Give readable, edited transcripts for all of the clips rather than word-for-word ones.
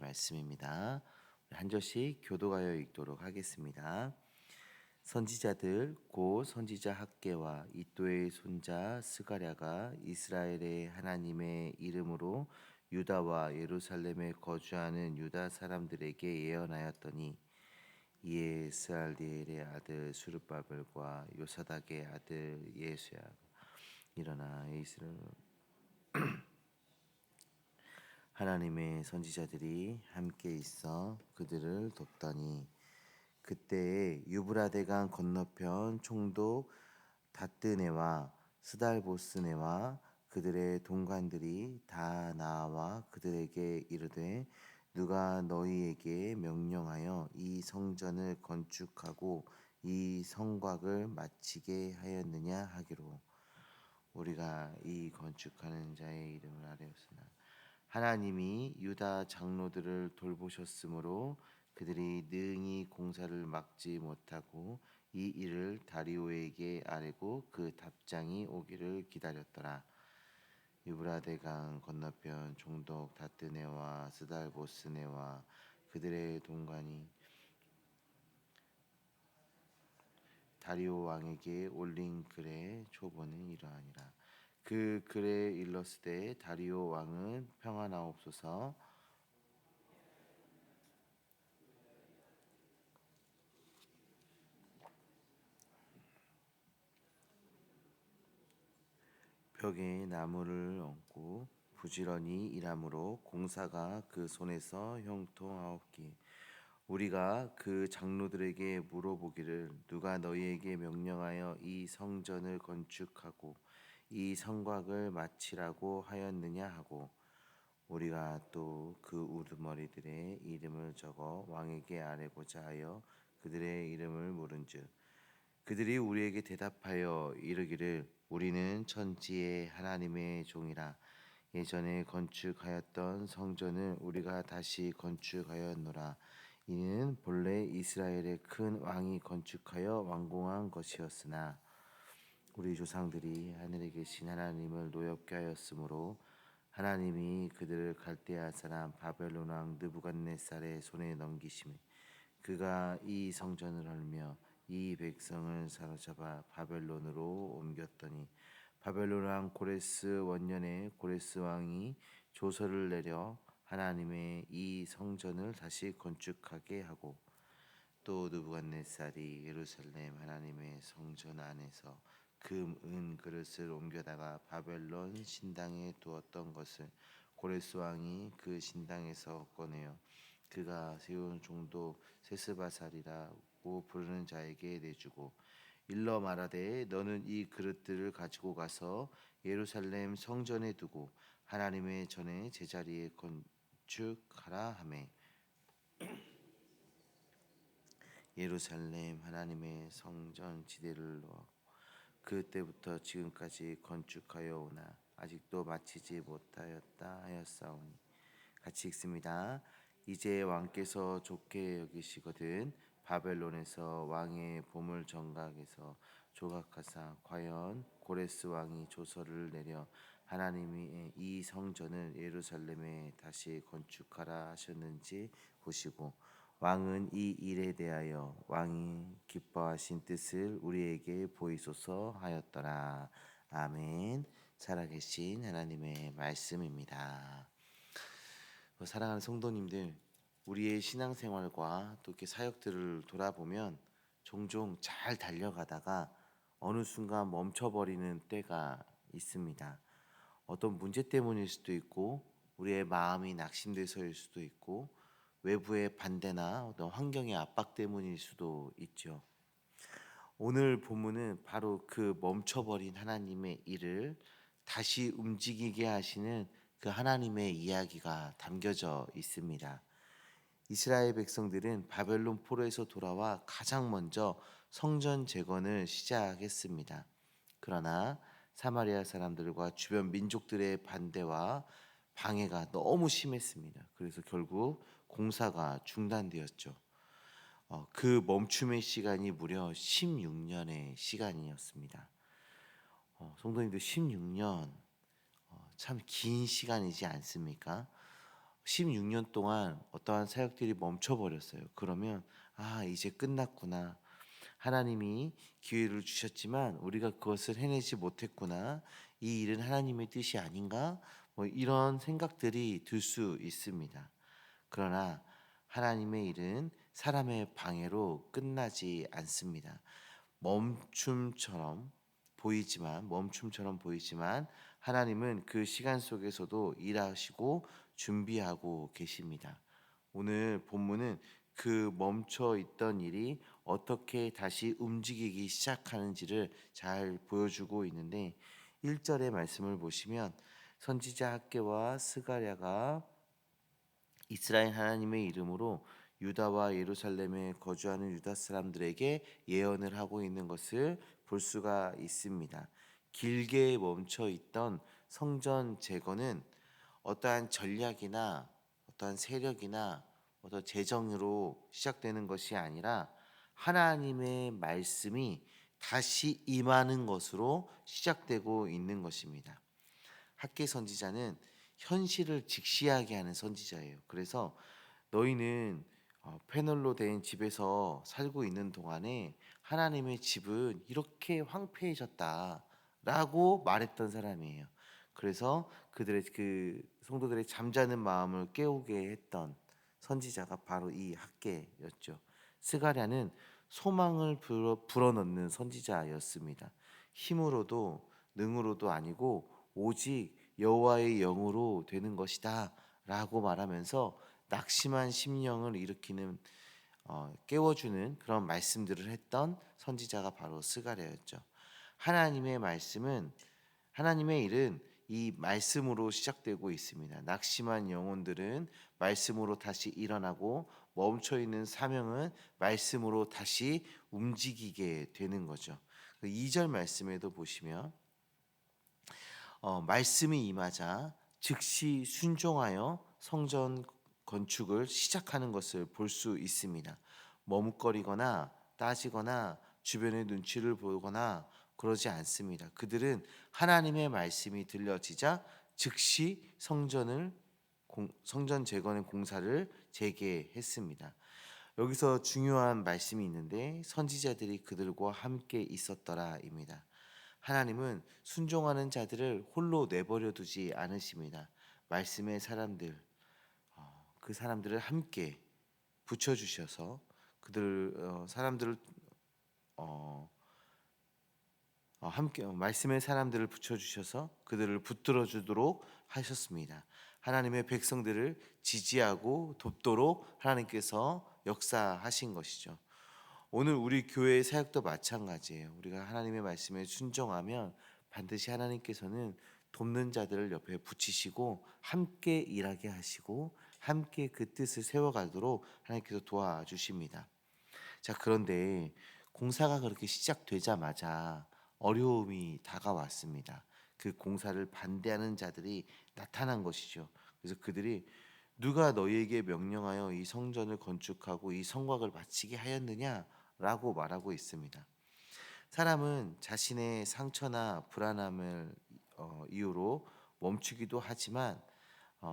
말씀입니다. 한 절씩 교도하여 읽도록 하겠습니다. 선지자들 곧 선지자 학개와 이도의 손자 스가랴가 이스라엘의 하나님의 이름으로 유다와 예루살렘에 거주하는 유다 사람들에게 예언하였더니, 이에 스알디엘의 아들 수르바벨과 요사닥의 아들 예수야 일어나 이스라엘 하나님의 선지자들이 함께 있어 그들을 돕더니, 그때에 유브라데강 건너편 총독 다뜨네와 스달보스네와 그들의 동관들이 다 나와 그들에게 이르되, 누가 너희에게 명령하여 이 성전을 건축하고 이 성곽을 마치게 하였느냐 하기로, 우리가 이 건축하는 자의 이름을 아뢰었으나 하나님이 유다 장로들을 돌보셨으므로 그들이 능히 공사를 막지 못하고 이 일을 다리오에게 아뢰고 그 답장이 오기를 기다렸더라. 유브라데강 건너편 총독 다뜨네와 스달보스네와 그들의 동관이 다리오 왕에게 올린 글의 초본은 이러하니라. 그 글에 일렀으되, 다리오 왕은 평안하옵소서. 벽에 나무를 얹고 부지런히 일함으로 공사가 그 손에서 형통하옵기, 우리가 그 장로들에게 물어보기를, 누가 너희에게 명령하여 이 성전을 건축하고 이 성곽을 마치라고 하였느냐 하고, 우리가 또 그 우두머리들의 이름을 적어 왕에게 아뢰고자 하여 그들의 이름을 물은즉, 그들이 우리에게 대답하여 이르기를, 우리는 천지의 하나님의 종이라. 예전에 건축하였던 성전을 우리가 다시 건축하였노라. 이는 본래 이스라엘의 큰 왕이 건축하여 완공한 것이었으나, 우리 조상들이 하늘에 계신 하나님을 노엽게 하였으므로 하나님이 그들을 갈대아 사람 바벨론 왕 느부갓네살의 손에 넘기심에, 그가 이 성전을 헐며 이 백성을 사로잡아 바벨론으로 옮겼더니, 바벨론 왕 고레스 원년에 고레스 왕이 조서를 내려 하나님의 이 성전을 다시 건축하게 하고, 또 느부갓네살이 예루살렘 하나님의 성전 안에서 금, 은 그릇을 옮겨다가 바벨론 신당에 두었던 것을 고레스 왕이 그 신당에서 꺼내어 그가 세운 종도 세스바살이라고 부르는 자에게 내주고, 일러 말하되, 너는 이 그릇들을 가지고 가서 예루살렘 성전에 두고 하나님의 전에 제자리에 건축하라 하매, 예루살렘 하나님의 성전 지대를 놓아 그때부터 지금까지 건축하여 오나 아직도 마치지 못하였다 하였사오니. 같이 읽습니다. 이제 왕께서 좋게 여기시거든 바벨론에서 왕의 보물 정각에서 조각하사 과연 고레스 왕이 조서를 내려 하나님이 이 성전을 예루살렘에 다시 건축하라 하셨는지 보시고, 왕은 이 일에 대하여 왕이 기뻐하신 뜻을 우리에게 보이소서 하였더라. 아멘. 살아계신 하나님의 말씀입니다. 사랑하는 성도님들, 우리의 신앙생활과 또 이렇게 사역들을 돌아보면 종종 잘 달려가다가 어느 순간 멈춰버리는 때가 있습니다. 어떤 문제 때문일 수도 있고, 우리의 마음이 낙심돼서일 수도 있고, 외부의 반대나 어떤 환경의 압박 때문일 수도 있죠. 오늘 본문은 바로 그 멈춰버린 하나님의 일을 다시 움직이게 하시는 그 하나님의 이야기가 담겨져 있습니다. 이스라엘 백성들은 바벨론 포로에서 돌아와 가장 먼저 성전 재건을 시작했습니다. 그러나 사마리아 사람들과 주변 민족들의 반대와 방해가 너무 심했습니다. 그래서 결국 공사가 중단되었죠. 그 멈춤의 시간이 무려 16년의 시간이었습니다. 성도님들, 16년 참 긴 시간이지 않습니까? 16년 동안 어떠한 사역들이 멈춰버렸어요. 그러면 이제 끝났구나. 하나님이 기회를 주셨지만 우리가 그것을 해내지 못했구나. 이 일은 하나님의 뜻이 아닌가? 뭐 이런 생각들이 들 수 있습니다. 그러나 하나님의 일은 사람의 방해로 끝나지 않습니다. 멈춤처럼 보이지만 하나님은 그 시간 속에서도 일하시고 준비하고 계십니다. 오늘 본문은 그 멈춰 있던 일이 어떻게 다시 움직이기 시작하는지를 잘 보여주고 있는데 1절의 말씀을 보시면 선지자 학개와 스가랴가 이스라엘 하나님의 이름으로 유다와 예루살렘에 거주하는 유다 사람들에게 예언을 하고 있는 것을 볼 수가 있습니다. 길게 멈춰 있던 성전 재건은 어떠한 전략이나 어떠한 세력이나 어떤 재정으로 시작되는 것이 아니라 하나님의 말씀이 다시 임하는 것으로 시작되고 있는 것입니다. 학개 선지자는 현실을 직시하게 하는 선지자예요. 그래서 너희는 패널로 된 집에서 살고 있는 동안에 하나님의 집은 이렇게 황폐해졌다라고 말했던 사람이에요. 그래서 그들의 그 성도들의 잠자는 마음을 깨우게 했던 선지자가 바로 이 학개였죠. 스가랴는 소망을 불어넣는 선지자였습니다. 힘으로도 능으로도 아니고 오직 여호와의 영으로 되는 것이다라고 말하면서 낙심한 심령을 일으키는 깨워주는 그런 말씀들을 했던 선지자가 바로 스가랴였죠. 하나님의 일은 이 말씀으로 시작되고 있습니다. 낙심한 영혼들은 말씀으로 다시 일어나고 멈춰 있는 사명은 말씀으로 다시 움직이게 되는 거죠. 2절 말씀에도 보시면 말씀이 임하자 즉시 순종하여 성전 건축을 시작하는 것을 볼 수 있습니다. 머뭇거리거나 따지거나 주변의 눈치를 보거나 그러지 않습니다. 그들은 하나님의 말씀이 들려지자 즉시 성전 재건의 공사를 재개했습니다. 여기서 중요한 말씀이 있는데 선지자들이 그들과 함께 있었더라입니다. 하나님은 순종하는 자들을 홀로 내버려 두지 않으십니다. 말씀의 사람들, 그 사람들을 함께 붙여 주셔서 사람들을 함께 말씀의 사람들을 붙여 주셔서 그들을 붙들어 주도록 하셨습니다. 하나님의 백성들을 지지하고 돕도록 하나님께서 역사하신 것이죠. 오늘 우리 교회의 사역도 마찬가지예요. 우리가 하나님의 말씀에 순종하면 반드시 하나님께서는 돕는 자들을 옆에 붙이시고 함께 일하게 하시고 함께 그 뜻을 세워가도록 하나님께서 도와주십니다. 자, 그런데 공사가 그렇게 시작되자마자 어려움이 다가왔습니다. 그 공사를 반대하는 자들이 나타난 것이죠. 그래서 그들이 누가 너희에게 명령하여 이 성전을 건축하고 이 성곽을 바치게 하였느냐라고 말하고 있습니다. 사람은 자신의 상처나 불안함을 이유로 멈추기도 하지만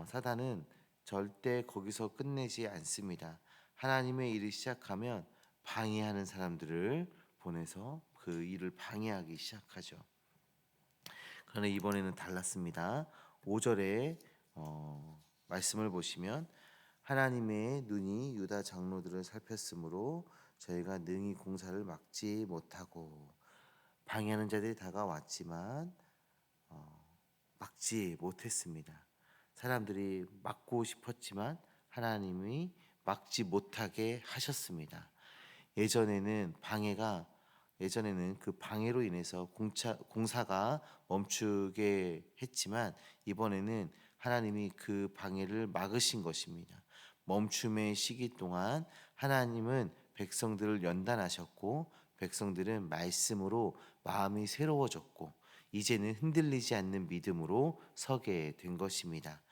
사단은 절대 거기서 끝내지 않습니다. 하나님의 일을 시작하면 방해하는 사람들을 보내서 그 일을 방해하기 시작하죠. 그러나 이번에는 달랐습니다. 5절에 말씀을 보시면 하나님의 눈이 유다 장로들을 살폈으므로 저희가 능히 공사를 막지 못하고 방해하는 자들이 다가왔지만 막지 못했습니다. 사람들이 막고 싶었지만 하나님이 막지 못하게 하셨습니다. 예전에는 그 방해로 인해서 공사가 멈추게 했지만 이번에는 하나님이 그 방해를 막으신 것입니다. 멈춤의 시기 동안 하나님은 백성들을 연단하셨고 백성들은 말씀으로 마음이 새로워졌고 이제는 흔들리지 않는 믿음으로 서게 된 것입니다.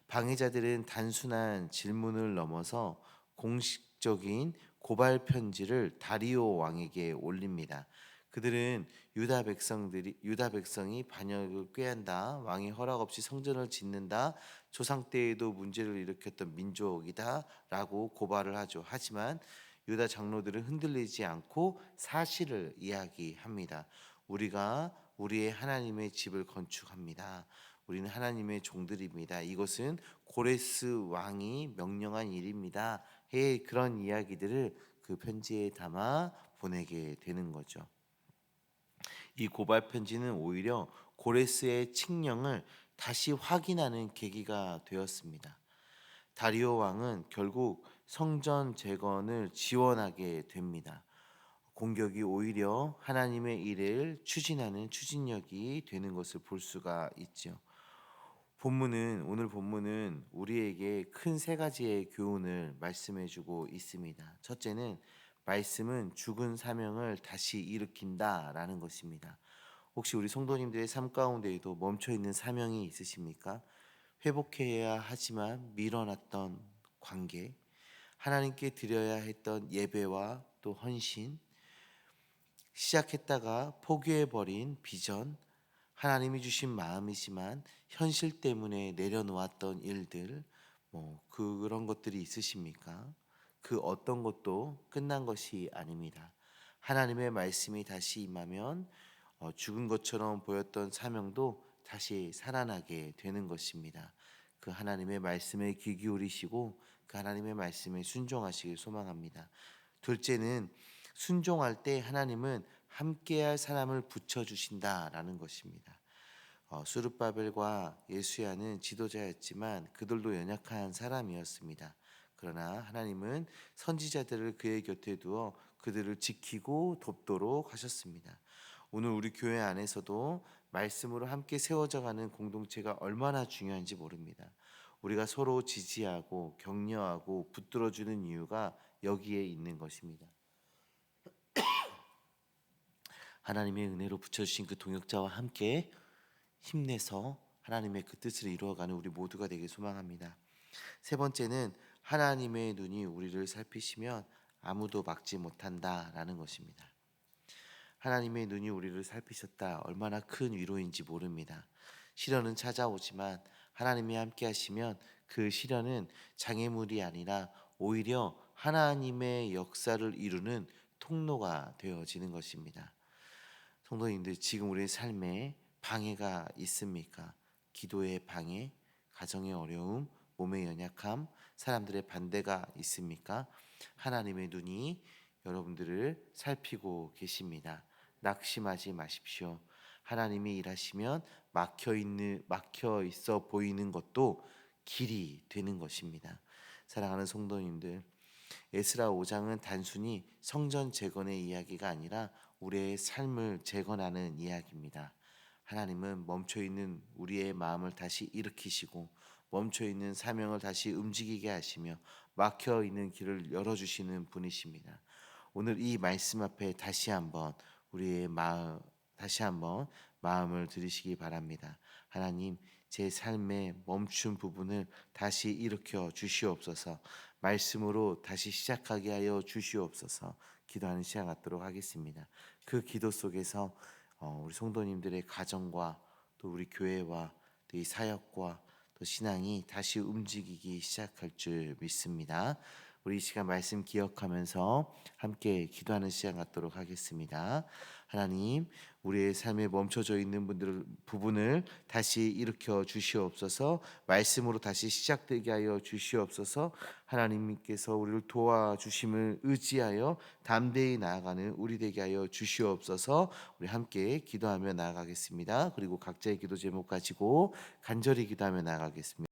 방해자들은 단순한 질문을 넘어서 공식적인 고발 편지를 다리오 왕에게 올립니다. 그들은 유다 백성이 반역을 꾀한다, 왕의 허락 없이 성전을 짓는다, 조상 때에도 문제를 일으켰던 민족이다라고 고발을 하죠. 하지만 유다 장로들은 흔들리지 않고 사실을 이야기합니다. 우리가 우리의 하나님의 집을 건축합니다. 우리는 하나님의 종들입니다. 이것은 고레스 왕이 명령한 일입니다. 그런 이야기들을 그 편지에 담아 보내게 되는 거죠. 이 고발 편지는 오히려 고레스의 칙령을 다시 확인하는 계기가 되었습니다. 다리오 왕은 결국 성전 재건을 지원하게 됩니다. 공격이 오히려 하나님의 일을 추진하는 추진력이 되는 것을 볼 수가 있죠. 오늘 본문은 우리에게 큰 세 가지의 교훈을 말씀해주고 있습니다. 첫째는 말씀은 죽은 사명을 다시 일으킨다라는 것입니다. 혹시 우리 성도님들의 삶 가운데에도 멈춰 있는 사명이 있으십니까? 회복해야 하지만 밀어놨던 관계, 하나님께 드려야 했던 예배와 또 헌신, 시작했다가 포기해버린 비전, 하나님이 주신 마음이지만 현실 때문에 내려놓았던 일들, 그런 것들이 있으십니까? 그 어떤 것도 끝난 것이 아닙니다. 하나님의 말씀이 다시 임하면 죽은 것처럼 보였던 사명도 다시 살아나게 되는 것입니다. 그 하나님의 말씀에 귀 기울이시고 그 하나님의 말씀에 순종하시길 소망합니다. 둘째는 순종할 때 하나님은 함께할 사람을 붙여주신다라는 것입니다. 수르바벨과 예수야는 지도자였지만 그들도 연약한 사람이었습니다. 그러나 하나님은 선지자들을 그의 곁에 두어 그들을 지키고 돕도록 하셨습니다. 오늘 우리 교회 안에서도 말씀으로 함께 세워져가는 공동체가 얼마나 중요한지 모릅니다. 우리가 서로 지지하고 격려하고 붙들어주는 이유가 여기에 있는 것입니다. 하나님의 은혜로 붙여주신 그 동역자와 함께 힘내서 하나님의 그 뜻을 이루어가는 우리 모두가 되길 소망합니다. 세 번째는 하나님의 눈이 우리를 살피시면 아무도 막지 못한다라는 것입니다. 하나님의 눈이 우리를 살피셨다. 얼마나 큰 위로인지 모릅니다. 시련은 찾아오지만 하나님이 함께 하시면 그 시련은 장애물이 아니라 오히려 하나님의 역사를 이루는 통로가 되어지는 것입니다. 성도님들, 지금 우리의 삶에 방해가 있습니까? 기도의 방해, 가정의 어려움, 몸의 연약함, 사람들의 반대가 있습니까? 하나님의 눈이 여러분들을 살피고 계십니다. 낙심하지 마십시오. 하나님이 일하시면 막혀 있어 보이는 것도 길이 되는 것입니다. 사랑하는 성도님들, 에스라 5장은 단순히 성전 재건의 이야기가 아니라 우리의 삶을 재건하는 이야기입니다. 하나님은 멈춰 있는 우리의 마음을 다시 일으키시고 멈춰 있는 사명을 다시 움직이게 하시며 막혀 있는 길을 열어 주시는 분이십니다. 오늘 이 말씀 앞에 다시 한번 마음을 들이시기 바랍니다. 하나님, 제 삶의 멈춘 부분을 다시 일으켜 주시옵소서. 말씀으로 다시 시작하게 하여 주시옵소서. 기도하는 시간 갖도록 하겠습니다. 그 기도 속에서 우리 성도님들의 가정과 또 우리 교회와 또 이 사역과 또 신앙이 다시 움직이기 시작할 줄 믿습니다. 우리 이 시간 말씀 기억하면서 함께 기도하는 시간 갖도록 하겠습니다. 하나님, 우리의 삶에 멈춰져 있는 부분을 다시 일으켜 주시옵소서. 말씀으로 다시 시작되게 하여 주시옵소서. 하나님께서 우리를 도와주심을 의지하여 담대히 나아가는 우리 되게 하여 주시옵소서. 우리 함께 기도하며 나아가겠습니다. 그리고 각자의 기도 제목 가지고 간절히 기도하며 나아가겠습니다.